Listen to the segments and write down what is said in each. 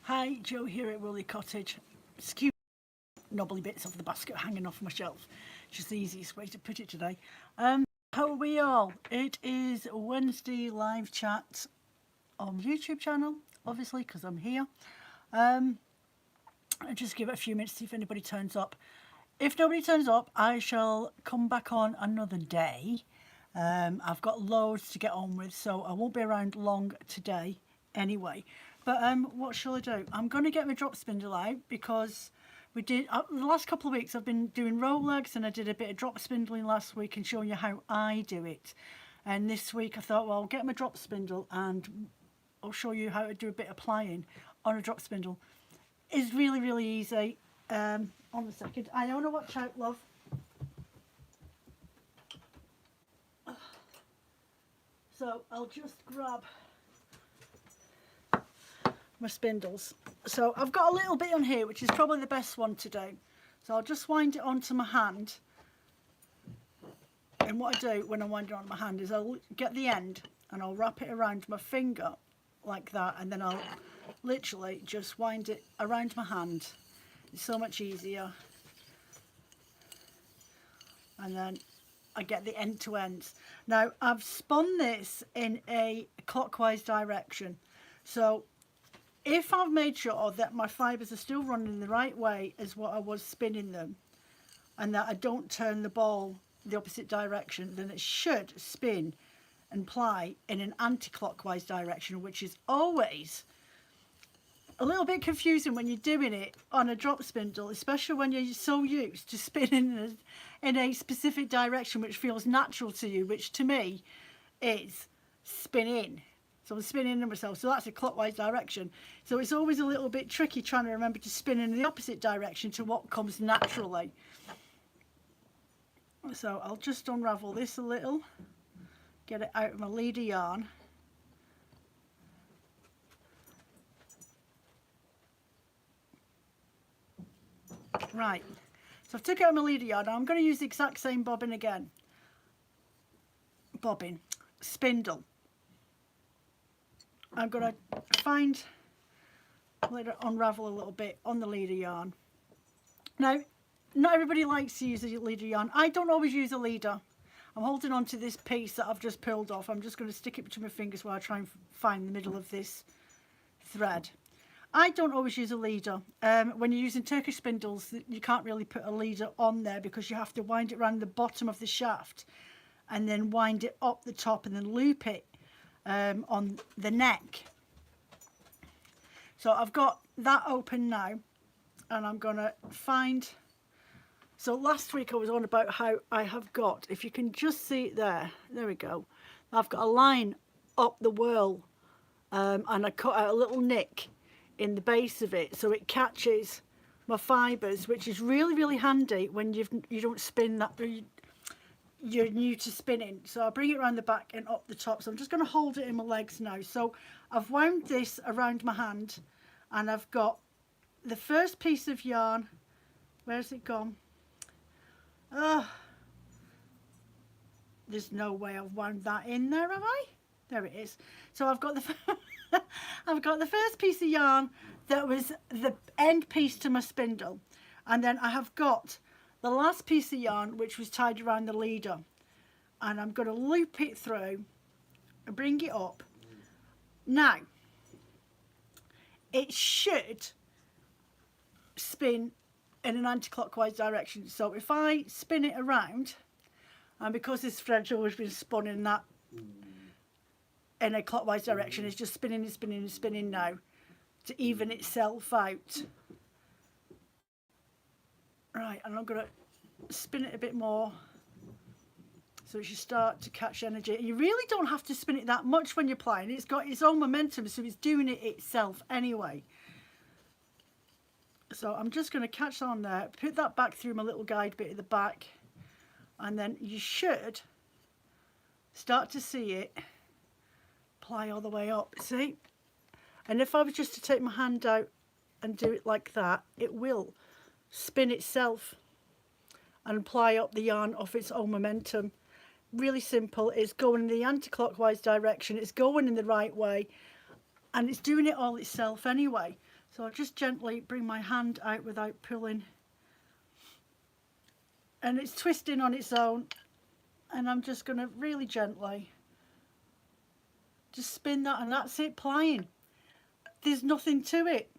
Hi, Joe here at Wooliecottage. Excuse knobbly bits off the basket hanging off my shelf. Just the easiest way to put it today. How are we all? It is Wednesday live chat on the YouTube channel, obviously, because I'm here. I'll just give it a few minutes to see if anybody turns up. If nobody turns up, I shall come back on another day. I've got loads to get on with, so I won't be around long today anyway. But what shall I do? I'm going to get my drop spindle out because we did the last couple of weeks I've been doing roll legs, and I did a bit of drop spindling last week and showing you how I do it. And this week I thought, well, I'll get my drop spindle and I'll show you how to do a bit of plying on a drop spindle. It's really, really easy. On a second, I want to watch out, love. So I'll just grab my spindles. So I've got a little bit on here, which is probably the best one to do. So I'll just wind it onto my hand. And what I do when I wind it onto my hand is I'll get the end and I'll wrap it around my finger like that, and then I'll literally just wind it around my hand. It's so much easier. And then I get the end to end. Now I've spun this in a clockwise direction. So if I've made sure that my fibres are still running the right way as what I was spinning them, and that I don't turn the ball the opposite direction, then it should spin and ply in an anti-clockwise direction, which is always a little bit confusing when you're doing it on a drop spindle, especially when you're so used to spinning in a specific direction which feels natural to you, which to me is spin in. So I'm spinning in myself, so that's a clockwise direction. So it's always a little bit tricky trying to remember to spin in the opposite direction to what comes naturally. So I'll just unravel this a little, get it out of my leader yarn. Right, so I've took out my leader yarn. Now I'm going to use the exact same bobbin again. Spindle. I'm going to let it unravel a little bit on the leader yarn. Now, not everybody likes to use a leader yarn. I don't always use a leader. I'm holding on to this piece that I've just pulled off. I'm just going to stick it between my fingers while I try and find the middle of this thread. I don't always use a leader. When you're using Turkish spindles, you can't really put a leader on there because you have to wind it around the bottom of the shaft and then wind it up the top and then loop it on the neck. So I've got that open now, and I'm going to find... So last week I was on about how I have got, if you can just see it there we go. I've got a line up the whirl, and I cut out a little nick in the base of it so it catches my fibres, which is really, really handy when you don't spin that, you're new to spinning. So I'll bring it around the back and up the top. So I'm just going to hold it in my legs now. So I've wound this around my hand, and I've got the first piece of yarn. Where's it gone? There's no way I've wound that in there, have I? There it is. So I've got the I've got the first piece of yarn that was the end piece to my spindle, and then I have got the last piece of yarn which was tied around the leader, and I'm going to loop it through and bring it up. Now it should spin in an anti-clockwise direction, so if I spin it around, and because this thread's always been spun in that in a clockwise direction, it's just spinning and spinning and spinning now to even itself out. Right, and I'm going to spin it a bit more so it should start to catch energy. You really don't have to spin it that much when you're plying. It's got its own momentum, so it's doing it itself anyway. So I'm just going to catch on there, put that back through my little guide bit at the back, and then you should start to see it ply all the way up, see? And if I was just to take my hand out and do it like that, it will spin itself and ply up the yarn off its own momentum. Really simple. It's going in the anti-clockwise direction, it's going in the right way, and it's doing it all itself anyway. So I'll just gently bring my hand out without pulling. And it's twisting on its own. And I'm just going to really gently just spin that, and that's it, plying. There's nothing to it.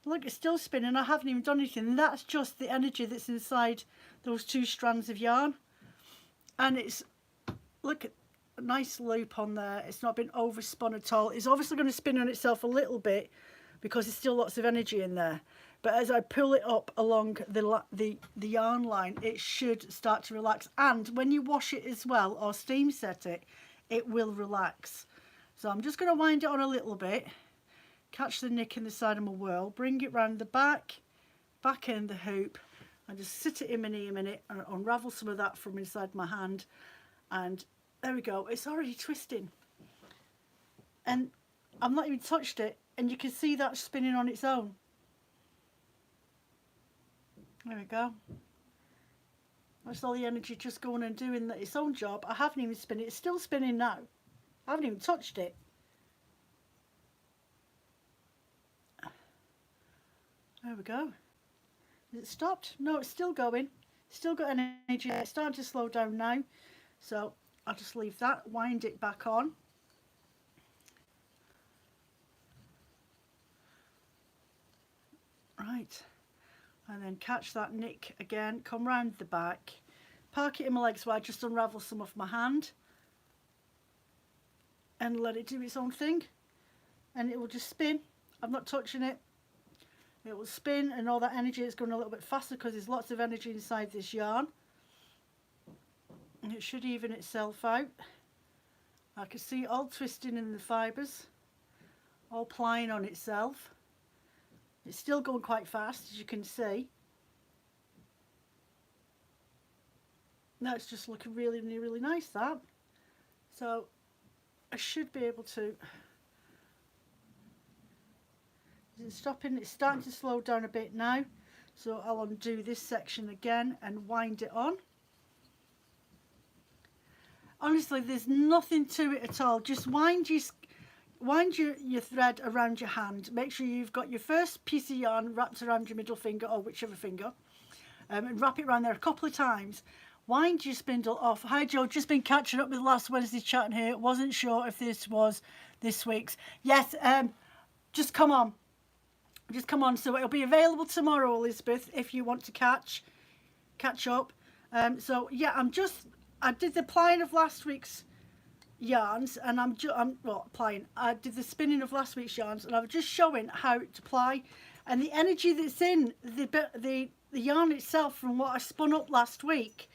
Look, it's still spinning. I haven't even done anything. And that's just the energy that's inside those 2 strands of yarn. And it's, look at a nice loop on there. It's not been overspun at all. It's obviously going to spin on itself a little bit because there's still lots of energy in there. But as I pull it up along the yarn line, it should start to relax. And when you wash it as well, or steam set it, it will relax. So I'm just going to wind it on a little bit. Catch the nick in the side of my whirl, bring it round the back end the hoop, and just sit it in my knee a minute and unravel some of that from inside my hand. And there we go, it's already twisting. And I've not even touched it, and you can see that spinning on its own. There we go. That's all the energy just going and doing its own job. I haven't even spun it, it's still spinning now. I haven't even touched it. There we go. Is it stopped? No, it's still going. Still got energy. It's starting to slow down now. So I'll just leave that, wind it back on. Right. And then catch that nick again, come round the back, park it in my legs so I just unravel some off my hand and let it do its own thing. And it will just spin. I'm not touching it. It will spin, and all that energy is going a little bit faster because there's lots of energy inside this yarn. And it should even itself out. I can see it all twisting in the fibres, all plying on itself. It's still going quite fast, as you can see. Now it's just looking really, really nice, that. So I should be able to... It's stopping, it's starting to slow down a bit now, so I'll undo this section again and wind it on. Honestly, there's nothing to it at all. Just wind your thread around your hand. Make sure you've got your first piece of yarn wrapped around your middle finger or whichever finger, and wrap it around there a couple of times. Wind your spindle off. Hi Joe, just been catching up with last Wednesday's chat here. Wasn't sure if this was this week's. Yes, just come on. Just come on. So it'll be available tomorrow, Elizabeth, if you want to catch up. So yeah, I did the plying of last week's yarns, and I did the spinning of last week's yarns, and I'm just showing how to ply, and the energy that's in the yarn itself from what I spun up last week.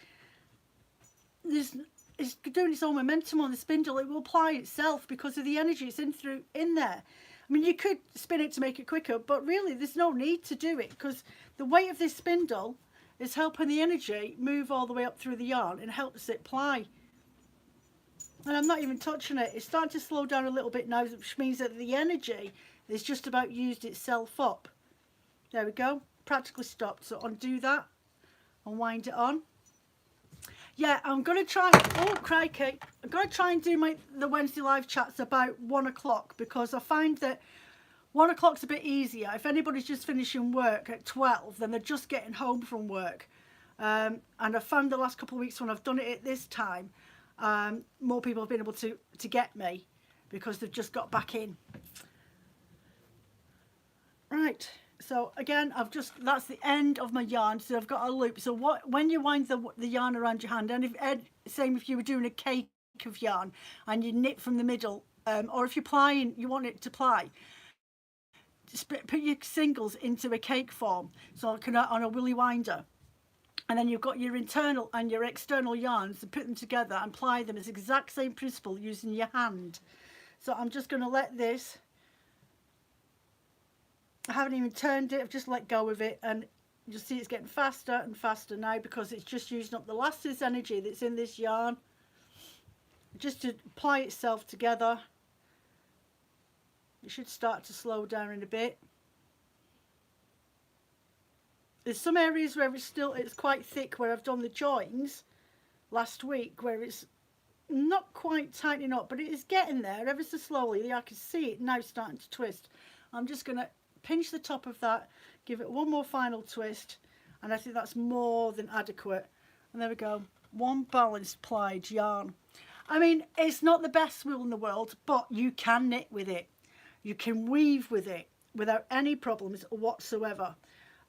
It's doing its own momentum on the spindle. It will ply itself because of the energy it's in there. I mean, you could spin it to make it quicker, but really there's no need to do it because the weight of this spindle is helping the energy move all the way up through the yarn and helps it ply. And I'm not even touching it. It's starting to slow down a little bit now, which means that the energy has just about used itself up. There we go, practically stopped. So undo that and wind it on. Yeah, I'm going to try, oh crikey, I'm going to try and do the Wednesday live chats about 1 o'clock because I find that 1 o'clock's a bit easier. If anybody's just finishing work at 12, then they're just getting home from work. And I found the last couple of weeks when I've done it at this time, more people have been able to get me because they've just got back in. Right. So again, that's the end of my yarn. So I've got a loop. So when you wind the yarn around your hand, and same if you were doing a cake of yarn and you knit from the middle, or if you're plying, you want it to ply, just put your singles into a cake form, so on a woolly winder, and then you've got your internal and your external yarns and put them together and ply them. It's the exact same principle using your hand. So I'm just going to let this. I haven't even turned it, I've just let go of it, and you'll see it's getting faster and faster now because it's just using up the last of this energy that's in this yarn just to ply itself together. It should start to slow down in a bit. There's some areas where it's quite thick where I've done the joins last week where it's not quite tightening up, but it is getting there ever so slowly. I can see it now starting to twist. I'm just going to pinch the top of that, give it one more final twist, and I think that's more than adequate. And there we go, one balanced plied yarn. I mean, it's not the best wool in the world, but you can knit with it. You can weave with it without any problems whatsoever.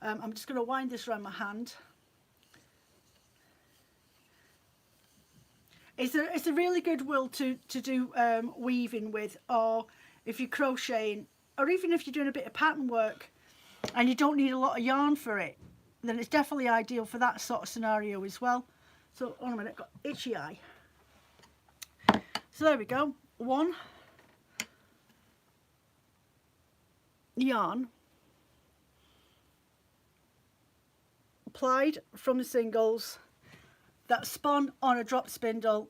I'm just going to wind this around my hand. It's a really good wool to do weaving with, or if you're crocheting, or even if you're doing a bit of pattern work and you don't need a lot of yarn for it, then it's definitely ideal for that sort of scenario as well. So, hold on a minute, got itchy eye. So there we go, one yarn plied from the singles that spun on a drop spindle,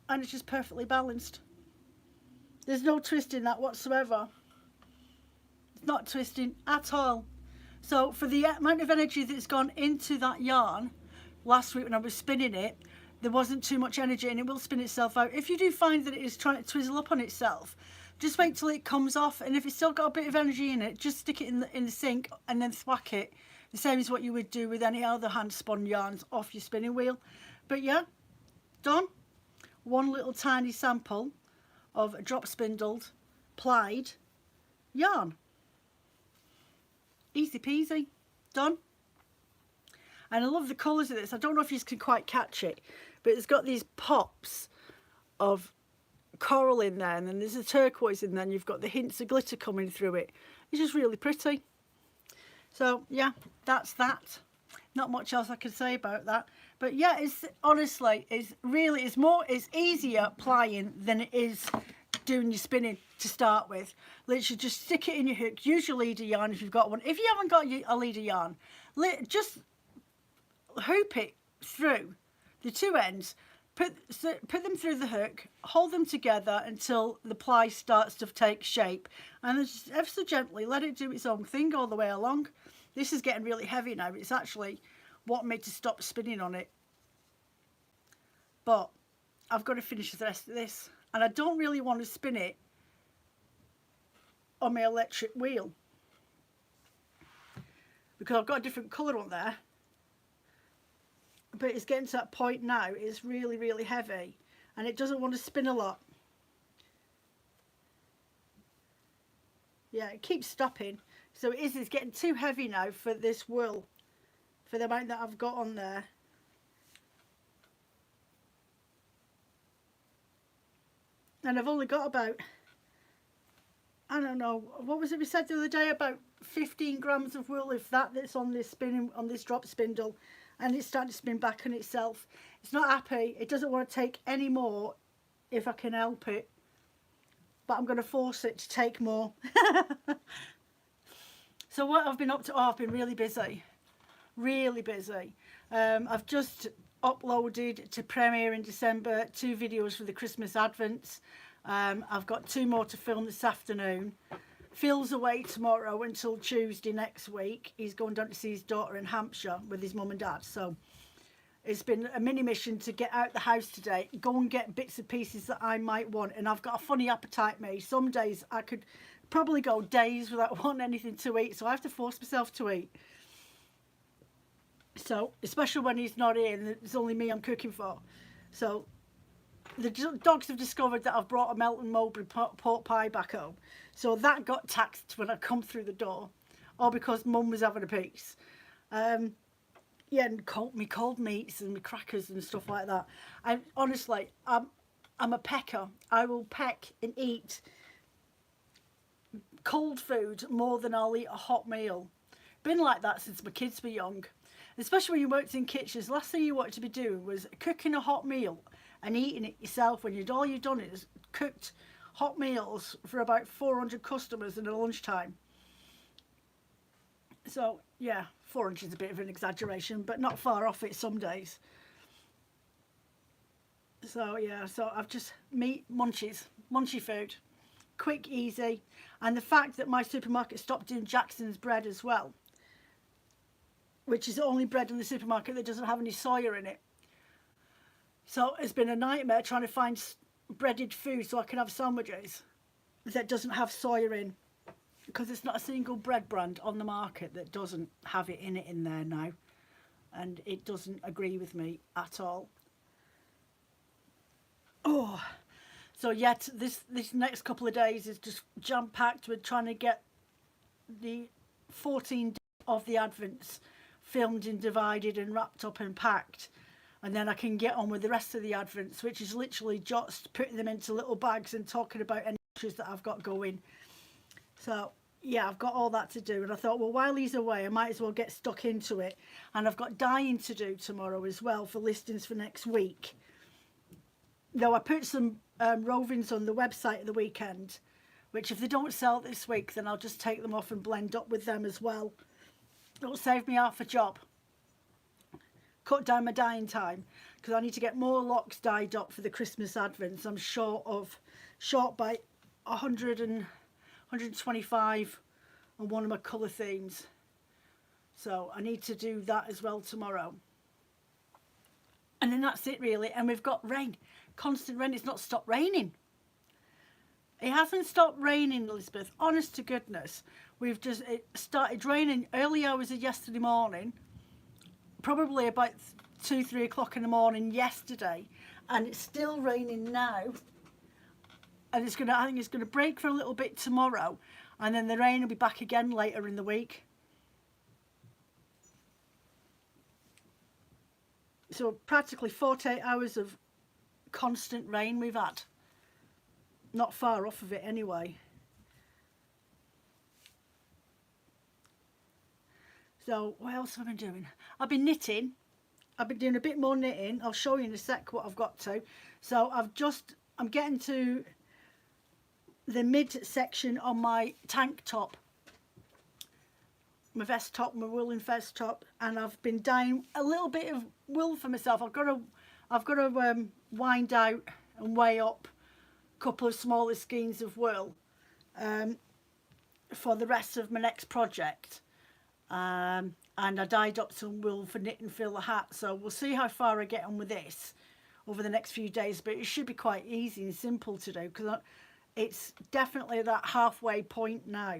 and it's just perfectly balanced. There's no twisting that whatsoever. It's not twisting at all. So for the amount of energy that's gone into that yarn last week when I was spinning it, there wasn't too much energy, and it will spin itself out. If you do find that it is trying to twizzle up on itself, just wait till it comes off, and if it's still got a bit of energy in it, just stick it in the sink and then thwack it, the same as what you would do with any other hand spun yarns off your spinning wheel. But yeah, done. One little tiny sample of a drop spindled plied yarn. Easy peasy, done. And I love the colours of this. I don't know if you can quite catch it, but it's got these pops of coral in there, and then there's a turquoise in there, and you've got the hints of glitter coming through it. It's just really pretty. So yeah, that's that. Not much else I can say about that. But yeah, it's honestly, it's easier plying than it is doing your spinning to start with. Literally just stick it in your hook, use your leader yarn if you've got one. If you haven't got a leader yarn, just hoop it through the two ends, put them through the hook, hold them together until the ply starts to take shape, and then just ever so gently let it do its own thing all the way along. This is getting really heavy now. It's actually what made to stop spinning on it, but I've got to finish the rest of this, and I don't really want to spin it on my electric wheel because I've got a different colour on there. But it's getting to that point now, it's really, really heavy, and it doesn't want to spin a lot. Yeah, it keeps stopping. So it's getting too heavy now for this wool, for the amount that I've got on there. And I've only got about, I don't know, what was it we said the other day, about 15 grams of wool, if that's on this drop spindle. And it's starting to spin back on itself. It's not happy. It doesn't want to take any more if I can help it. But I'm going to force it to take more. So what I've been up to, I've been really busy. Really busy. I've just uploaded to Premiere in December 2 videos for the Christmas Advents. I've got 2 more to film this afternoon. Phil's away tomorrow until Tuesday next week. He's going down to see his daughter in Hampshire with his mum and dad. So it's been a mini mission to get out the house today, go and get bits and pieces that I might want. And I've got a funny appetite, me. Some days I could probably go days without wanting anything to eat. So I have to force myself to eat. So, especially when he's not here and it's only me I'm cooking for. So the dogs have discovered that I've brought a Melton Mowbray pork pie back home. So that got taxed when I come through the door. Or because Mum was having a piece. Yeah, and cold meats and my crackers and stuff like that. And honestly, I'm a pecker. I will peck and eat cold food more than I'll eat a hot meal. Been like that since my kids were young. Especially when you worked in kitchens. Last thing you wanted to be doing was cooking a hot meal and eating it yourself when all you've done is cooked hot meals for about 400 customers in a lunchtime. So yeah, 400 is a bit of an exaggeration, but not far off it some days. So yeah, so I've just munchy food, quick, easy. And the fact that my supermarket stopped doing Jackson's bread as well, which is the only bread in the supermarket that doesn't have any soya in it. So it's been a nightmare trying to find breaded food so I can have sandwiches. that doesn't have soya in, because there's not a single bread brand on the market that doesn't have it in there now, and it doesn't agree with me at all. Oh, so yet this next couple of days is just jam-packed with trying to get the 14 of the Advents filmed and divided and wrapped up and packed, and then I can get on with the rest of the Advents, which is literally just putting them into little bags and talking about any issues that I've got going. So yeah, I've got all that to do, and I thought, well, while he's away I might as well get stuck into it. And I've got dyeing to do tomorrow as well for listings for next week, though I put some rovings on the website at the weekend, which if they don't sell this week then I'll just take them off and blend up with them as well. It'll save me half a job, cut down my dyeing time, because I need to get more locks dyed up for the Christmas Advents. I'm short by 100 and 125 on one of my colour themes, so I need to do that as well tomorrow. And then that's it really. And we've got rain, constant rain. It's not stopped raining. It hasn't stopped raining, Elizabeth, honest to goodness. It started raining early hours of yesterday morning, probably about 2-3 o'clock in the morning yesterday, and it's still raining now. And I think it's gonna break for a little bit tomorrow, and then the rain will be back again later in the week. So practically 48 hours of constant rain we've had. Not far off of it anyway. So what else have I been doing? I've been knitting. I've been doing a bit more knitting. I'll show you in a sec what I've got to. So I'm getting to the mid section on my tank top, my vest top, my woolen vest top, and I've been dyeing a little bit of wool for myself. I've got to wind out and weigh up a couple of smaller skeins of wool for the rest of my next project. And I dyed up some wool for knit and fill the hat, so we'll see how far I get on with this over the next few days, but it should be quite easy and simple to do, because it's definitely that halfway point now.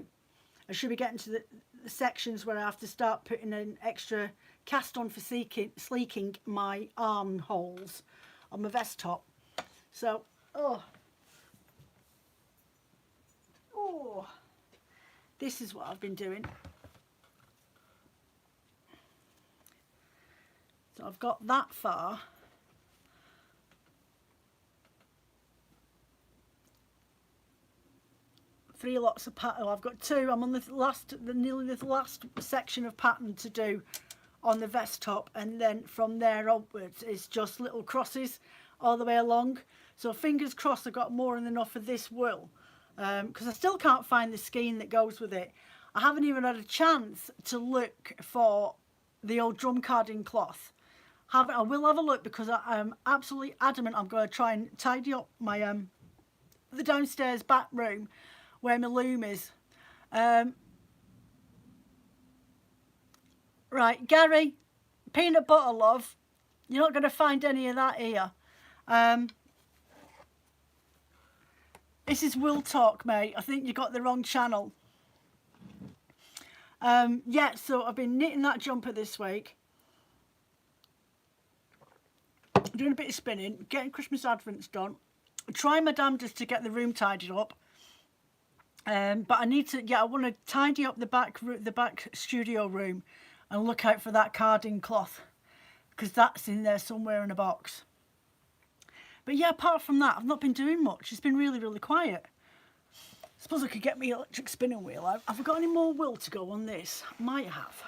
I should be getting to the sections where I have to start putting an extra cast on for sleeking my armholes on my vest top. So this is what I've been doing. So I've got that far. Three lots of pattern. I've got two. I'm on nearly the last section of pattern to do on the vest top, and then from there upwards it's just little crosses all the way along. So fingers crossed I've got more than enough of this wool, because I still can't find the skein that goes with it. I haven't even had a chance to look for the old drum carding cloth. I will have a look, because I'm absolutely adamant I'm going to try and tidy up my the downstairs back room where my loom is. Right, Gary, peanut butter love, you're not going to find any of that here. This is Wool Talk, mate. I think you got the wrong channel. Yeah, so I've been knitting that jumper this week, doing a bit of spinning, getting Christmas Advents done, trying my damnedest to get the room tidied up. But I need to, I want to tidy up the back studio room and look out for that carding cloth, because that's in there somewhere in a box. But yeah, apart from that, I've not been doing much. It's been really, really quiet. I suppose I could get my electric spinning wheel out. Have I got any more wool to go on this? I might have.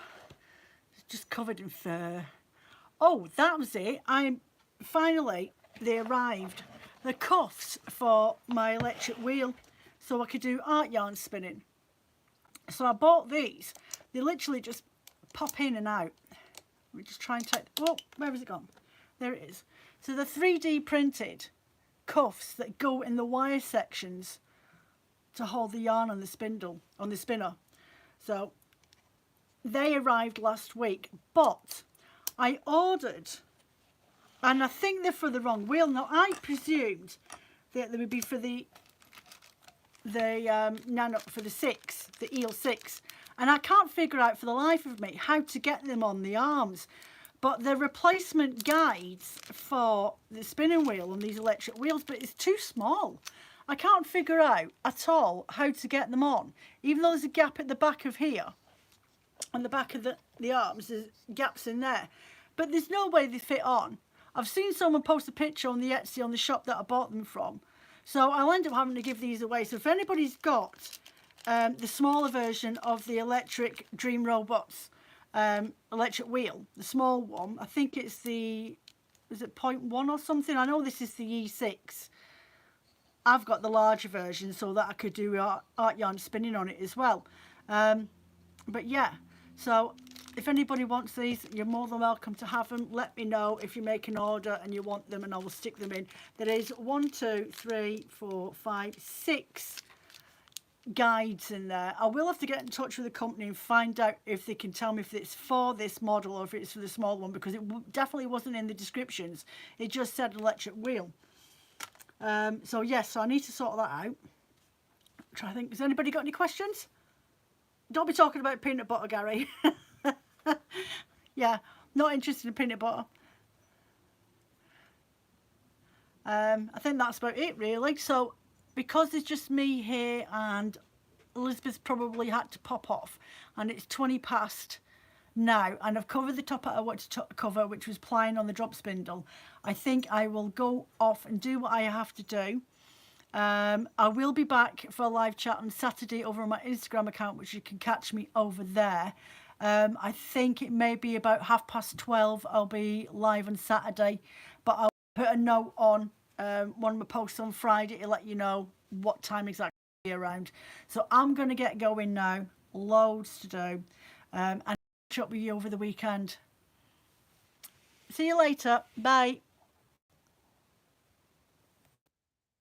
It's just covered in fur. Oh, that was it. They arrived. The cuffs for my electric wheel, so I could do art yarn spinning. So I bought these. They literally just pop in and out. Let me just try and take, oh, where has it gone? There it is. So the 3D printed cuffs that go in the wire sections to hold the yarn on the spinner. So they arrived last week, but I ordered, and I think they're for the wrong wheel. Now I presumed that they would be for the nano for the eel 6, and I can't figure out for the life of me how to get them on the arms. But the replacement guides for the spinning wheel and these electric wheels, but it's too small. I can't figure out at all how to get them on, even though there's a gap at the back of here, on the back of the arms, there's gaps in there, but there's no way they fit on. I've seen someone post a picture on the Etsy on the shop that I bought them from, so I'll end up having to give these away. So if anybody's got the smaller version of the electric Dream Robots electric wheel, the small one, I think it's the, is it 0.1 or something? I know this is the E6. I've got the larger version so that I could do art yarn spinning on it as well. But yeah, so if anybody wants these, you're more than welcome to have them. Let me know if you make an order and you want them, and I will stick them in. There is 1, 2, 3, 4, 5, 6 guides in there. I will have to get in touch with the company and find out if they can tell me if it's for this model or if it's for the small one, because it definitely wasn't in the descriptions. It just said electric wheel. So yes, so I need to sort that out. Try to think, has anybody got any questions? Don't be talking about peanut butter, Gary. Yeah, not interested in peanut butter. I think that's about it really. So because there's just me here and Elizabeth's probably had to pop off, and it's 20 past now, and I've covered the top that I wanted to cover, which was plying on the drop spindle, I think I will go off and do what I have to do. I will be back for a live chat on Saturday over on my Instagram account, which you can catch me over there. I think it may be about 12:30 I'll be live on Saturday, but I'll put a note on one of my posts on Friday to let you know what time exactly I'll be around. So I'm going to get going now, loads to do, and catch up with you over the weekend. See you later, bye.